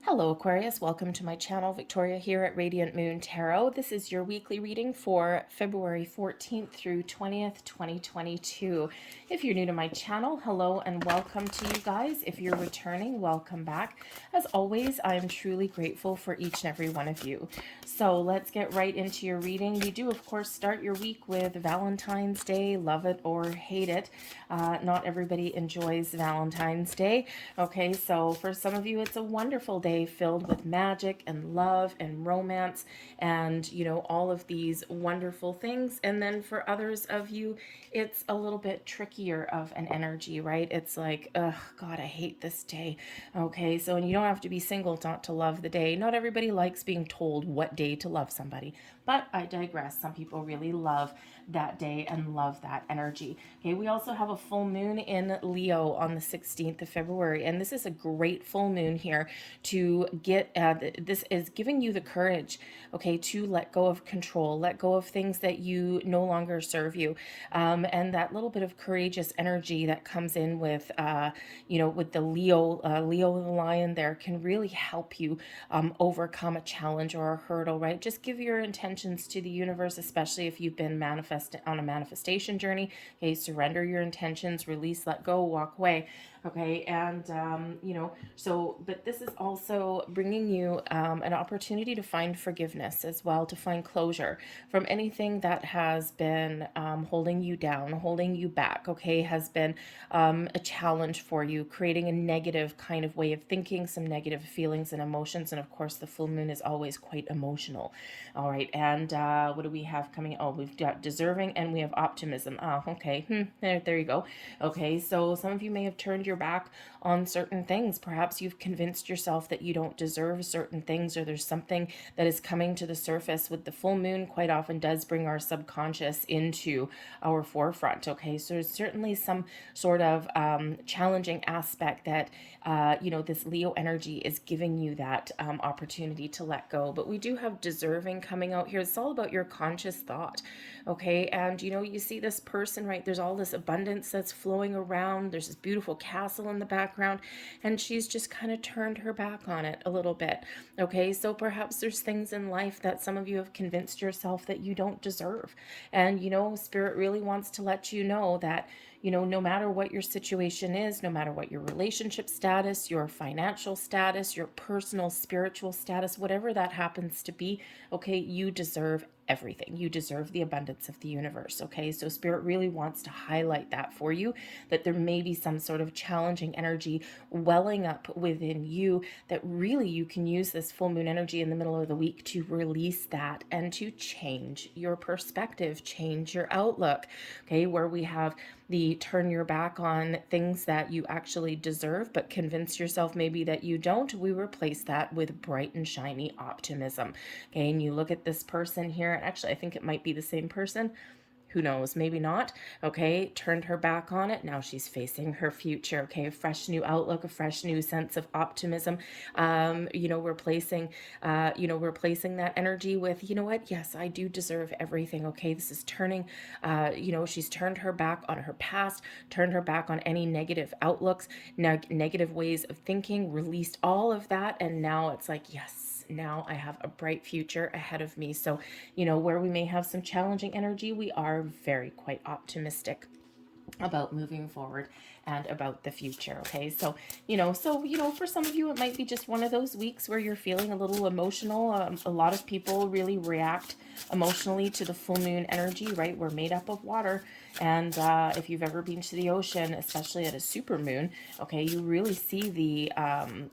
Hello Aquarius, welcome to my channel. Victoria here at Radiant Moon Tarot. This is your weekly reading for February 14th through 20th, 2022. If you're new to my channel, hello and welcome to you guys. If you're returning, welcome back. As always, I am truly grateful for each and every one of you. So let's get right into your reading. We do, of course, start your week with Valentine's Day, love it or hate it. Not everybody enjoys Valentine's Day. Okay, so for some of you, it's a wonderful day filled with magic and love and romance and, you know, all of these wonderful things. And then for others of you, it's a little bit trickier of an energy, right? It's like, ugh, God, I hate this day. Okay, so, and you don't have to be single not to love the day. Not everybody likes being told what day to love somebody, but I digress. Some people really love that day and love that energy. Okay, we also have a full moon in Leo on the 16th of February, and this is a great full moon here to get, this is giving you the courage, okay, to let go of control, let go of things that you no longer serve you, and that little bit of courageous energy that comes in with, you know, with the Leo the lion there can really help you overcome a challenge or a hurdle, right? Just give your intentions to the universe, especially if you've been on a manifestation journey. Okay, surrender your intentions, release, let go, walk away. Okay, and you know, so, but this is also bringing you an opportunity to find forgiveness as well, to find closure from anything that has been holding you down, holding you back, okay, has been a challenge for you, creating a negative kind of way of thinking, some negative feelings and emotions. And of course, the full moon is always quite emotional. All right, and what do we have coming? Oh, we've got deserving and we have optimism. Oh, okay, there you go. Okay, so some of you may have turned your back on certain things. Perhaps you've convinced yourself that you don't deserve certain things, or there's something that is coming to the surface. With the full moon, quite often does bring our subconscious into our forefront. Okay, so there's certainly some sort of challenging aspect that you know, this Leo energy is giving you that opportunity to let go. But we do have deserving coming out here. It's all about your conscious thought. Okay, and you know, you see this person, right? There's all this abundance that's flowing around. There's this beautiful castle in the background, and she's just kind of turned her back on it a little bit. Okay, so perhaps there's things in life that some of you have convinced yourself that you don't deserve. And you know, Spirit really wants to let you know that, you know, no matter what your situation is, no matter what your relationship status, your financial status, your personal spiritual status, whatever that happens to be, okay, you deserve everything. You deserve the abundance of the universe. Okay, so Spirit really wants to highlight that for you, that there may be some sort of challenging energy welling up within you, that really you can use this full moon energy in the middle of the week to release that and to change your perspective, change your outlook. Okay, where we have the turn your back on things that you actually deserve but convince yourself maybe that you don't, we replace that with bright and shiny optimism. Okay, and you look at this person here, and actually I think it might be the same person, who knows, maybe not. Okay, turned her back on it, now she's facing her future. Okay, a fresh new outlook, a fresh new sense of optimism. You know, replacing that energy with, you know what, yes, I do deserve everything. Okay, this is turning, you know, she's turned her back on her past, turned her back on any negative outlooks, negative ways of thinking, released all of that, and now it's like, yes, now I have a bright future ahead of me. So, you know, where we may have some challenging energy, we are very quite optimistic about moving forward and about the future. Okay, so you know, for some of you it might be just one of those weeks where you're feeling a little emotional. A lot of people really react emotionally to the full moon energy, right? We're made up of water, and if you've ever been to the ocean, especially at a super moon, okay, you really see the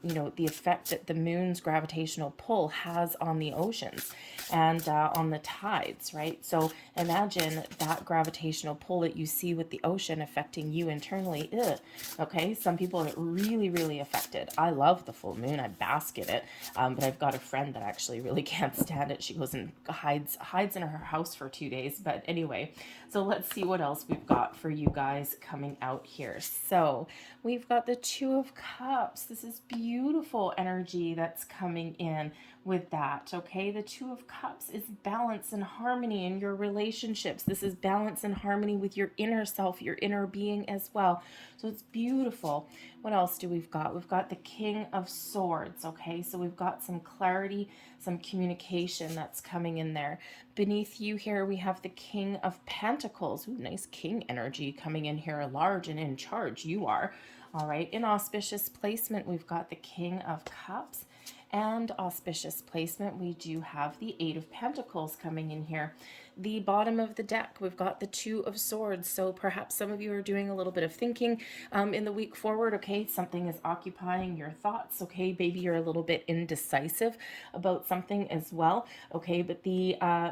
you know, the effect that the moon's gravitational pull has on the oceans and on the tides, right? So imagine that gravitational pull that you see with the ocean affecting you internally. Ugh. Okay, some people are really affected. I love the full moon, I bask in it, but I've got a friend that actually really can't stand it. She goes and hides in her house for 2 days. But anyway, so let's see what else we've got for you guys coming out here. So we've got the Two of Cups. This is beautiful energy that's coming in with that. Okay, the Two of Cups is balance and harmony in your relationships. This is balance and harmony with your inner self, your inner being as well. So it's beautiful. What else do we've got? We've got the King of Swords, okay? So we've got some clarity, some communication that's coming in there. Beneath you here, we have the King of Pentacles. Ooh, nice king energy coming in here, large and in charge. You are. All right, in auspicious placement, we've got the King of Cups. And auspicious placement, we do have the Eight of Pentacles coming in here. The bottom of the deck, we've got the Two of Swords. So perhaps some of you are doing a little bit of thinking in the week forward, okay? Something is occupying your thoughts, okay? Maybe you're a little bit indecisive about something as well, okay? But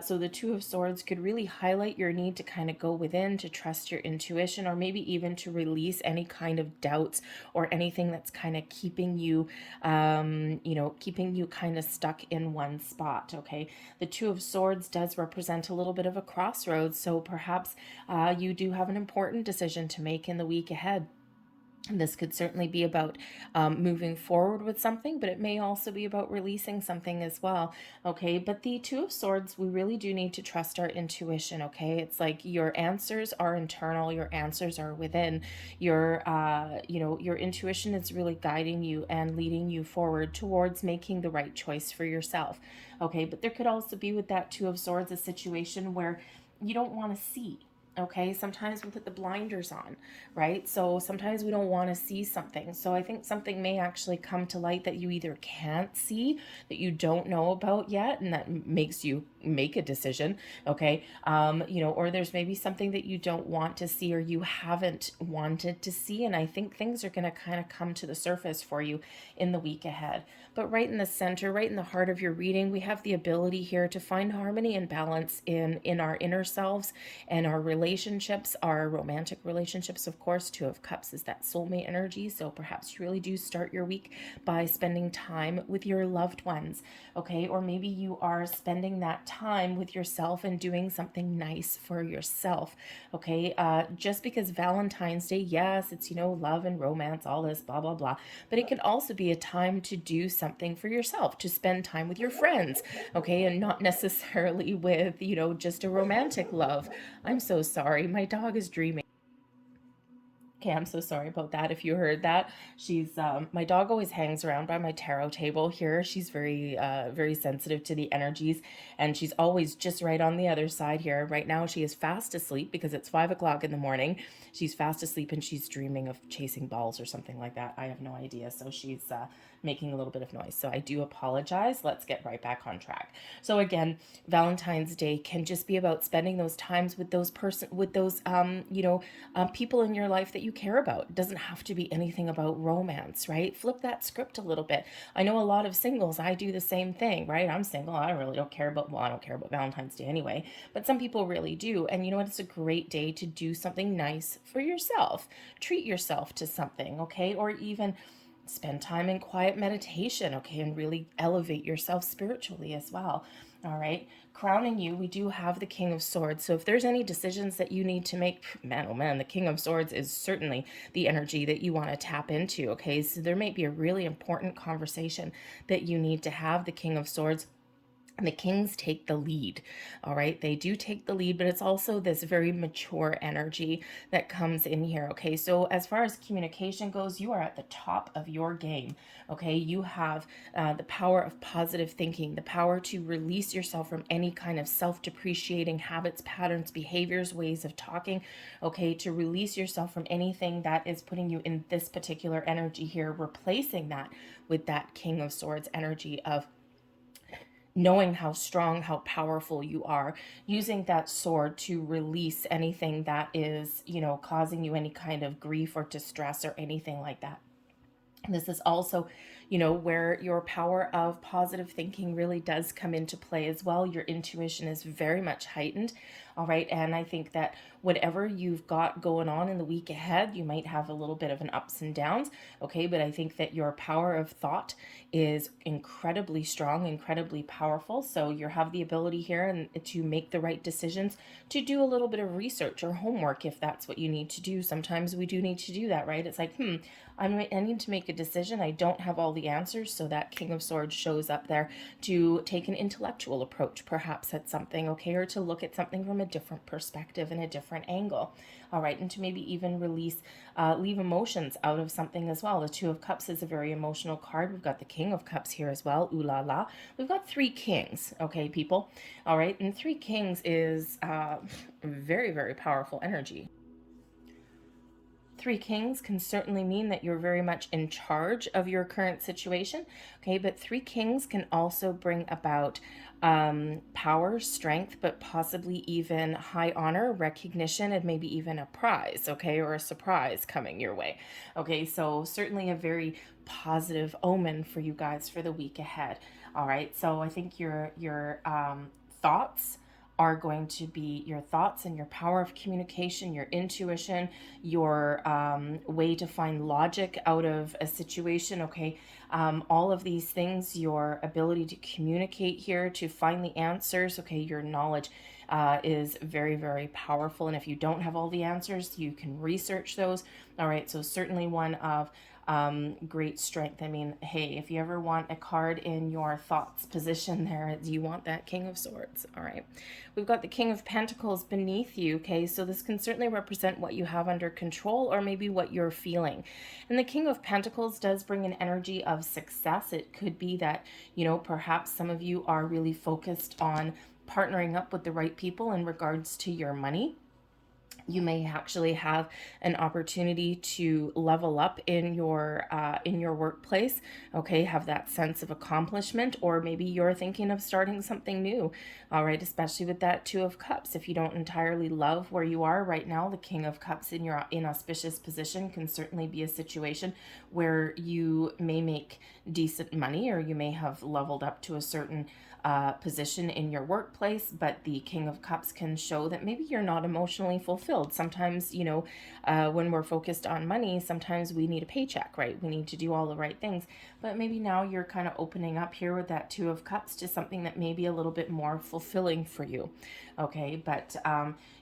so the Two of Swords could really highlight your need to kind of go within, to trust your intuition, or maybe even to release any kind of doubts or anything that's kind of keeping you, keeping you kind of stuck in one spot, okay? The Two of Swords does represent a little bit of a crossroads, so perhaps you do have an important decision to make in the week ahead. This could certainly be about moving forward with something, but it may also be about releasing something as well, okay? But the Two of Swords, we really do need to trust our intuition, okay? It's like your answers are internal, your answers are within. Your intuition is really guiding you and leading you forward towards making the right choice for yourself, okay? But there could also be, with that Two of Swords, a situation where you don't want to see. Okay, sometimes we put the blinders on, right? So sometimes we don't want to see something. So I think something may actually come to light that you either can't see, that you don't know about yet, and that makes you make a decision, okay? Or there's maybe something that you don't want to see or you haven't wanted to see. And I think things are going to kind of come to the surface for you in the week ahead. But right in the center, right in the heart of your reading, we have the ability here to find harmony and balance in our inner selves and our relationships, our romantic relationships, of course. Two of Cups is that soulmate energy. So perhaps you really do start your week by spending time with your loved ones, okay? Or maybe you are spending that time with yourself and doing something nice for yourself, okay? Just because Valentine's Day, yes, it's, love and romance, all this, blah, blah, blah. But it can also be a time to do something for yourself, to spend time with your friends, okay? And not necessarily with, just a romantic love. I'm so sorry. My dog is dreaming. Okay, I'm so sorry about that. If you heard that, she's my dog always hangs around by my tarot table here. She's very sensitive to the energies, and she's always just right on the other side here. Right now, she is fast asleep because it's 5 o'clock in the morning. She's fast asleep and she's dreaming of chasing balls or something like that. I have no idea. So she's making a little bit of noise. So I do apologize. Let's get right back on track. So again, Valentine's Day can just be about spending those times with those people in your life that you care about. It doesn't have to be anything about romance, right? Flip that script a little bit. I know a lot of singles, I do the same thing, right? I'm single. I don't care about Valentine's Day anyway, but some people really do. And you know what? It's a great day to do something nice for yourself. Treat yourself to something, okay? Or even spend time in quiet meditation, okay? And really elevate yourself spiritually as well. All right, crowning you, we do have the King of Swords. So if there's any decisions that you need to make, man, oh man, the King of Swords is certainly the energy that you want to tap into, okay? So there may be a really important conversation that you need to have. The King of Swords, and the Kings take the lead, all right? They do take the lead, but it's also this very mature energy that comes in here, okay? So as far as communication goes, you are at the top of your game, okay? You have the power of positive thinking, the power to release yourself from any kind of self-depreciating habits, patterns, behaviors, ways of talking, okay? To release yourself from anything that is putting you in this particular energy here, replacing that with that King of Swords energy of knowing how strong, how powerful you are, using that sword to release anything that is, causing you any kind of grief or distress or anything like that. This is also, where your power of positive thinking really does come into play as well. Your intuition is very much heightened. All right. And I think that whatever you've got going on in the week ahead, you might have a little bit of an ups and downs. Okay. But I think that your power of thought is incredibly strong, incredibly powerful. So you have the ability here and to make the right decisions, to do a little bit of research or homework if that's what you need to do. Sometimes we do need to do that, right? It's like, I need to make a decision. I don't have all the answers. So that King of Swords shows up there to take an intellectual approach, perhaps at something, okay, or to look at something from a different perspective and a different angle. All right, and to maybe even leave emotions out of something as well. The Two of Cups is a very emotional card. We've got the King of Cups here as well. Ooh la la. We've got three kings, okay, people. All right, and three kings is very, very powerful energy. Three kings can certainly mean that you're very much in charge of your current situation, okay? But three kings can also bring about power, strength, but possibly even high honor, recognition, and maybe even a prize, okay? Or a surprise coming your way, okay? So certainly a very positive omen for you guys for the week ahead, all right? So I think your thoughts are going to be your thoughts and your power of communication, your intuition, your way to find logic out of a situation, okay? All of these things, your ability to communicate here, to find the answers, okay? Your knowledge is very, very powerful. And if you don't have all the answers, you can research those. All right, so certainly one of great strength. I mean, hey, if you ever want a card in your thoughts position there, you want that King of Swords. All right, we've got the King of Pentacles beneath you, okay? So this can certainly represent what you have under control or maybe what you're feeling. And the King of Pentacles does bring an energy of success. It could be that, you know, perhaps some of you are really focused on partnering up with the right people in regards to your money. You may actually have an opportunity to level up in your workplace, okay? Have that sense of accomplishment, or maybe you're thinking of starting something new, all right? Especially with that Two of Cups. If you don't entirely love where you are right now, the King of Cups in your inauspicious position can certainly be a situation where you may make decent money, or you may have leveled up to a certain position in your workplace, but the King of Cups can show that maybe you're not emotionally fulfilled. Sometimes, you know, when we're focused on money, sometimes we need a paycheck, right? We need to do all the right things, but maybe now you're kind of opening up here with that Two of Cups to something that may be a little bit more fulfilling for you, okay? But,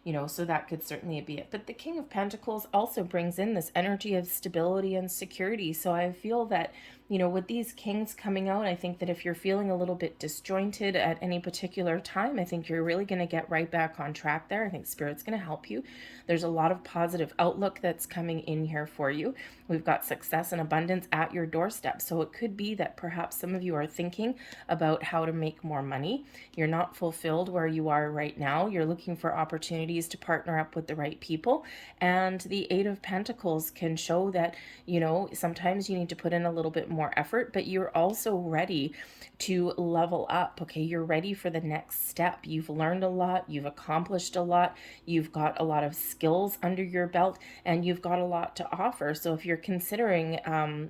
you know, so that could certainly be it. But the King of Pentacles also brings in this energy of stability and security. So I feel that, you know, with these kings coming out, I think that if you're feeling a little bit disjointed at any particular time, I think you're really going to get right back on track there. I think Spirit's going to help you. There's a lot of positive outlook that's coming in here for you. We've got success and abundance at your doorstep. So it could be that perhaps some of you are thinking about how to make more money. You're not fulfilled where you are right now. You're looking for opportunities to partner up with the right people. And the Eight of Pentacles can show that, you know, sometimes you need to put in a little bit more effort, but you're also ready to level up, okay? You're ready for the next step. You've learned a lot, you've accomplished a lot, you've got a lot of skills under your belt, and you've got a lot to offer. So if you're considering,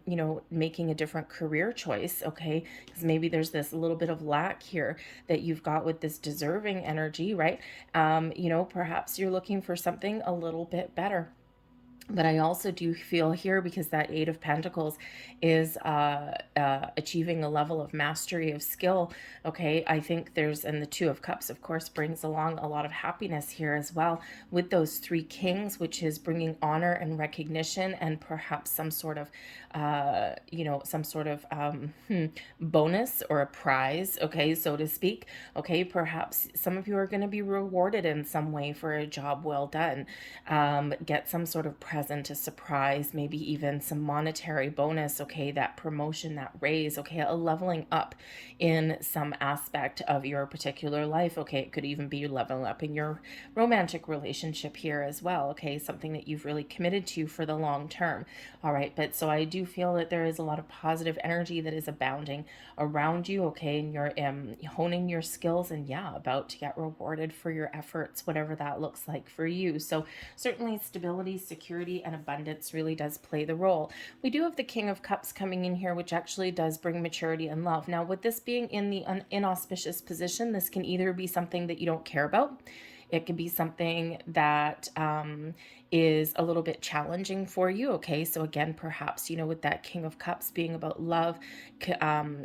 you know, making a different career choice, okay, because maybe there's this little bit of lack here that you've got with this deserving energy, right? You know, perhaps you're looking for something a little bit better. But I also do feel here, because that Eight of Pentacles is achieving a level of mastery of skill, okay? I think there's, and the Two of Cups, of course, brings along a lot of happiness here as well with those three kings, which is bringing honor and recognition and perhaps some sort of, you know, some sort of bonus or a prize, okay, so to speak, okay? Perhaps some of you are going to be rewarded in some way for a job well done. Get some sort of present, a surprise, maybe even some monetary bonus, okay, that promotion, that raise, okay, a leveling up in some aspect of your particular life, okay? It could even be leveling up in your romantic relationship here as well, okay? Something that you've really committed to for the long term, all right? But so I do feel that there is a lot of positive energy that is abounding around you, okay? And you're honing your skills, and yeah, about to get rewarded for your efforts, whatever that looks like for you. So certainly stability, security, and abundance really does play the role. We do have the King of Cups coming in here, which actually does bring maturity and love. Now, with this being in the inauspicious position, this can either be something that you don't care about. It could be something that is a little bit challenging for you. Okay, so again, perhaps, you know, with that King of Cups being about love,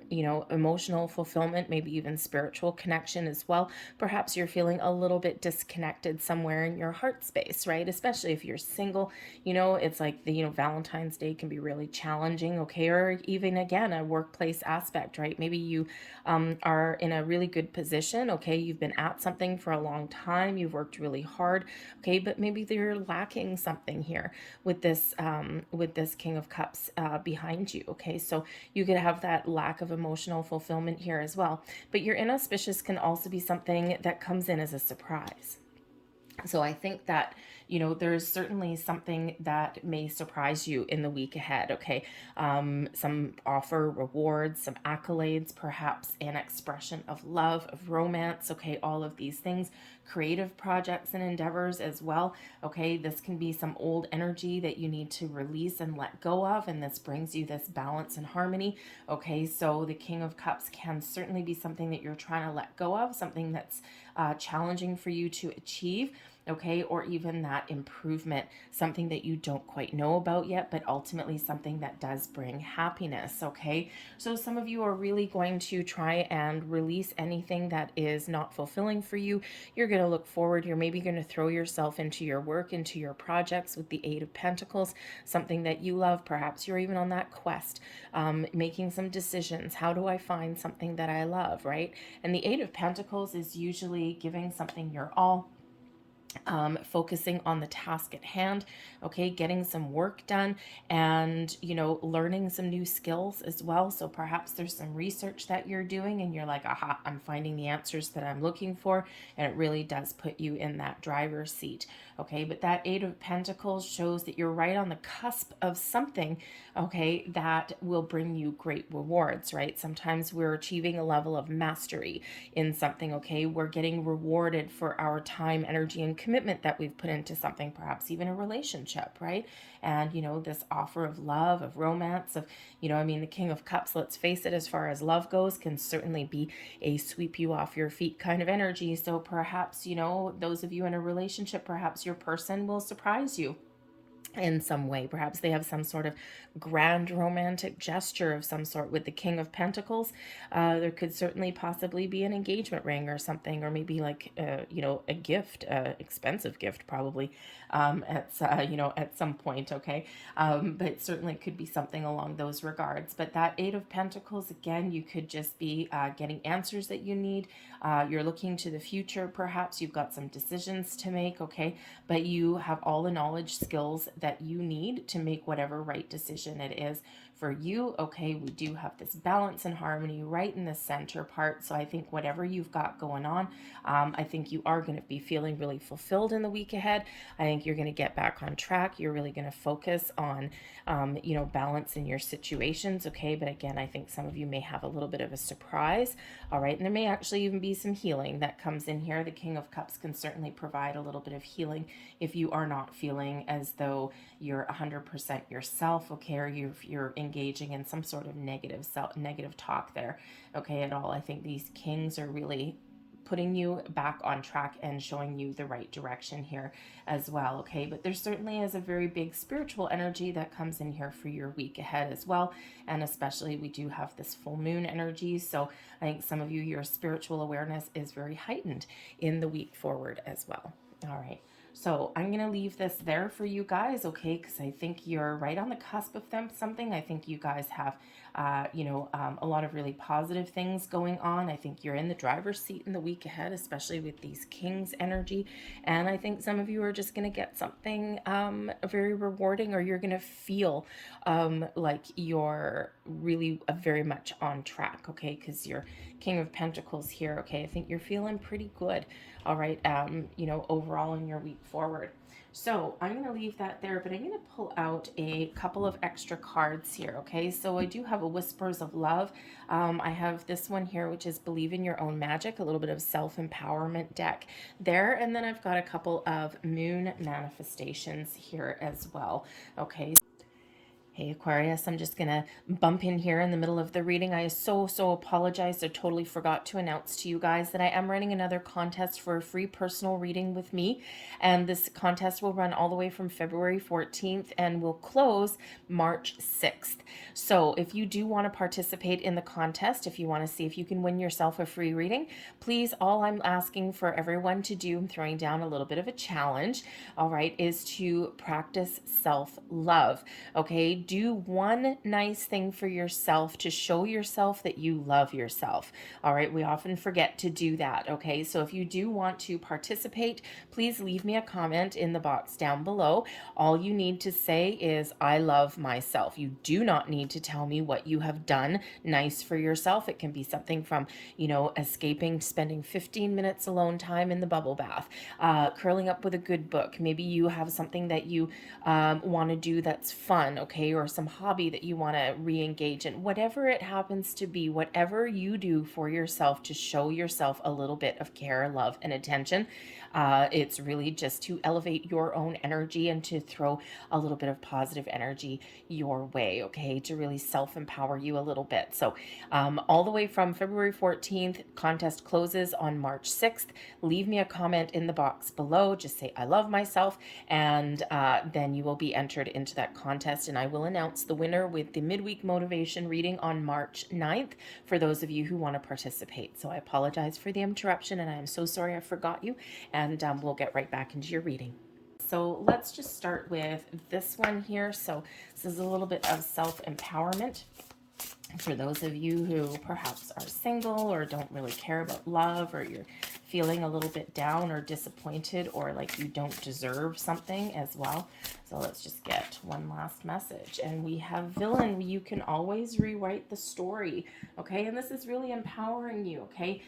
you know, emotional fulfillment, maybe even spiritual connection as well. Perhaps you're feeling a little bit disconnected somewhere in your heart space, right? Especially if you're single, you know, it's like the, you know, Valentine's Day can be really challenging, okay? Or even again, a workplace aspect, right? Maybe you are in a really good position, okay? You've been at something for a long time, you've worked really hard, okay? But maybe you're lacking something here with this King of Cups behind you, okay? So you could have that lack of emotional fulfillment here as well. But your inauspicious can also be something that comes in as a surprise. So I think that, you know, there's certainly something that may surprise you in the week ahead, okay? Some offer rewards, some accolades, perhaps an expression of love, of romance, okay? All of these things, creative projects and endeavors as well, okay? This can be some old energy that you need to release and let go of, and this brings you this balance and harmony, okay? So the King of Cups can certainly be something that you're trying to let go of, something that's challenging for you to achieve, okay, or even that improvement, something that you don't quite know about yet, but ultimately something that does bring happiness, okay? So some of you are really going to try and release anything that is not fulfilling for you. You're going to look forward. You're maybe going to throw yourself into your work, into your projects with the Eight of Pentacles, something that you love. Perhaps you're even on that quest, making some decisions. How do I find something that I love, right? And the Eight of Pentacles is usually giving something your all, focusing on the task at hand, okay, getting some work done, and, you know, learning some new skills as well. So perhaps there's some research that you're doing and you're like, aha, I'm finding the answers that I'm looking for, and it really does put you in that driver's seat, okay? But that Eight of Pentacles shows that you're right on the cusp of something, okay, that will bring you great rewards, right? Sometimes we're achieving a level of mastery in something, okay? We're getting rewarded for our time, energy, and commitment that we've put into something, perhaps even a relationship, right? And, you know, this offer of love, of romance, of, you know, I mean, the King of Cups, let's face it, as far as love goes, can certainly be a sweep you off your feet kind of energy. So perhaps, you know, those of you in a relationship, perhaps your person will surprise you in some way. Perhaps they have some sort of grand romantic gesture of some sort with the King of Pentacles. There could certainly possibly be an engagement ring or something, or maybe like, you know, a gift, expensive gift probably, you know, at some point, okay? But certainly could be something along those regards. But that Eight of Pentacles, again, you could just be getting answers that you need. You're looking to the future, perhaps you've got some decisions to make, okay? But you have all the knowledge, skills that you need to make whatever right decision it is for you, okay? We do have this balance and harmony right in the center part. So I think whatever you've got going on, I think you are going to be feeling really fulfilled in the week ahead. I think you're going to get back on track. You're really going to focus on, you know, balance in your situations, okay? But again, I think some of you may have a little bit of a surprise, all right? And there may actually even be some healing that comes in here. The King of Cups can certainly provide a little bit of healing if you are not feeling as though you're 100% yourself, okay, or you're engaging in some sort of negative talk there, okay, at all. I think these kings are really putting you back on track and showing you the right direction here as well, okay? But there certainly is a very big spiritual energy that comes in here for your week ahead as well, and especially we do have this full moon energy, so I think some of you, your spiritual awareness is very heightened in the week forward as well. All right. So I'm going to leave this there for you guys, okay, because I think you're right on the cusp of something. I think you guys have, you know, a lot of really positive things going on. I think you're in the driver's seat in the week ahead, especially with these kings energy. And I think some of you are just going to get something very rewarding, or you're going to feel like you're really very much on track, okay, because you're King of Pentacles here, okay. I think you're feeling pretty good, all right, you know, overall in your week forward. So I'm going to leave that there, but I'm going to pull out a couple of extra cards here, okay? So I do have a Whispers of Love. I have this one here, which is Believe in Your Own Magic, a little bit of self-empowerment deck there. And then I've got a couple of moon manifestations here as well, okay? Hey Aquarius, I'm just gonna bump in here in the middle of the reading. I so apologize. I totally forgot to announce to you guys that I am running another contest for a free personal reading with me, and this contest will run all the way from February 14th and will close March 6th. So if you do want to participate in the contest, if you want to see if you can win yourself a free reading, please, all I'm asking for everyone to do, I'm throwing down a little bit of a challenge, all right, is to practice self-love. Okay, do one nice thing for yourself to show yourself that you love yourself. All right, we often forget to do that. Okay, so if you do want to participate, please leave me a comment in the box down below. All you need to say is, I love myself. You do not need to tell me what you have done nice for yourself. It can be something from, escaping, spending 15 minutes alone time in the bubble bath, curling up with a good book. Maybe you have something that you want to do that's fun, okay, or some hobby that you want to re-engage in. Whatever it happens to be, whatever you do for yourself to show yourself a little bit of care, love, and attention, it's really just to elevate your own energy and to throw a little bit of positive energy your way, okay, to really self-empower you a little bit. So all the way from February 14th, contest closes on March 6th. Leave me a comment in the box below. Just say, I love myself, and then you will be entered into that contest, and I will announce the winner with the midweek motivation reading on March 9th for those of you who want to participate. So I apologize for the interruption, and I am so sorry I forgot you, and we'll get right back into your reading. So let's just start with this one here. So this is a little bit of self-empowerment for those of you who perhaps are single or don't really care about love, or you're feeling a little bit down or disappointed, or like you don't deserve something as well. So let's just get one last message. And we have villain. You can always rewrite the story, okay? And this is really empowering you, okay?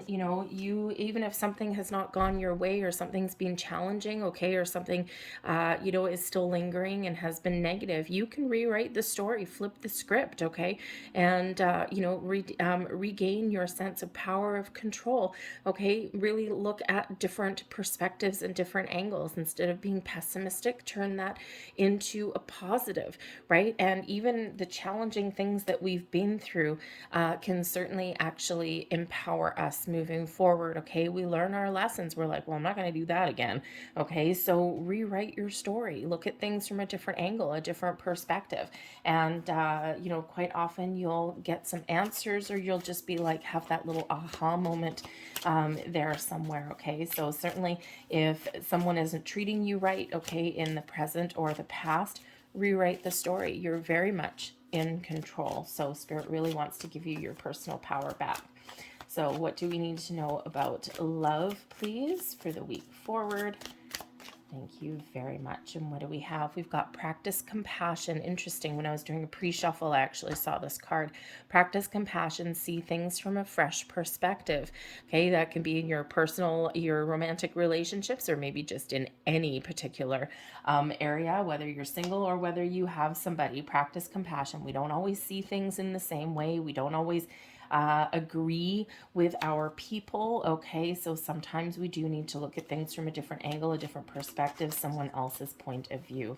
You, even if something has not gone your way, or something's been challenging, okay, or something, is still lingering and has been negative, you can rewrite the story, flip the script, okay? And, regain your sense of power of control, okay? Really look at different perspectives and different angles. Instead of being pessimistic, turn that into a positive, right? And even the challenging things that we've been through can certainly actually empower us moving forward, okay? We learn our lessons. We're like, well, I'm not going to do that again, okay? So rewrite your story. Look at things from a different angle, a different perspective. And, quite often you'll get some answers, or you'll just be like, have that little aha moment there somewhere, okay? So certainly if someone isn't treating you right, okay, in the present or the past, rewrite the story. You're very much in control. So Spirit really wants to give you your personal power back. So what do we need to know about love, please, for the week forward? Thank you very much. And what do we have? We've got practice compassion. Interesting. When I was doing a pre-shuffle, I actually saw this card. Practice compassion. See things from a fresh perspective. Okay, that can be in your personal, your romantic relationships, or maybe just in any particular area, whether you're single or whether you have somebody. Practice compassion. We don't always see things in the same way. We don't always agree with our people, okay? So sometimes we do need to look at things from a different angle, a different perspective, someone else's point of view.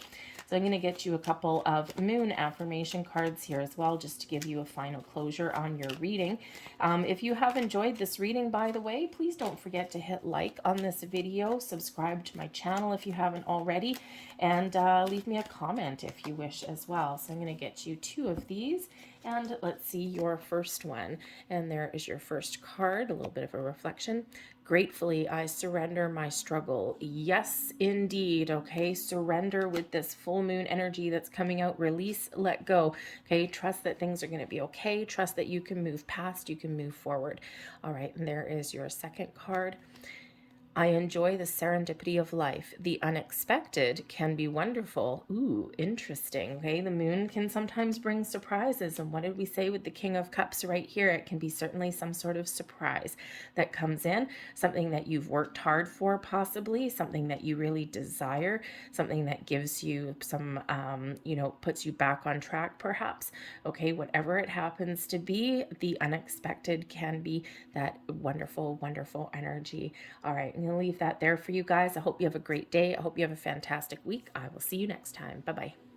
So I'm going to get you a couple of moon affirmation cards here as well, just to give you a final closure on your reading. If you have enjoyed this reading, by the way, please don't forget to hit like on this video, subscribe to my channel if you haven't already, and leave me a comment if you wish as well. So I'm going to get you two of these. And let's see your first one. And there is your first card, a little bit of a reflection. Gratefully, I surrender my struggle. Yes, indeed. Okay, surrender with this full moon energy that's coming out. Release, let go. Okay, trust that things are going to be okay. Trust that you can move past, you can move forward. All right, and there is your second card. I enjoy the serendipity of life. The unexpected can be wonderful. Ooh, interesting. Okay, the moon can sometimes bring surprises. And what did we say with the King of Cups right here? It can be certainly some sort of surprise that comes in, something that you've worked hard for, possibly, something that you really desire, something that gives you some, puts you back on track, perhaps. Okay, whatever it happens to be, the unexpected can be that wonderful, wonderful energy. All right. I'm going to leave that there for you guys. I hope you have a great day. I hope you have a fantastic week. I will see you next time. Bye-bye.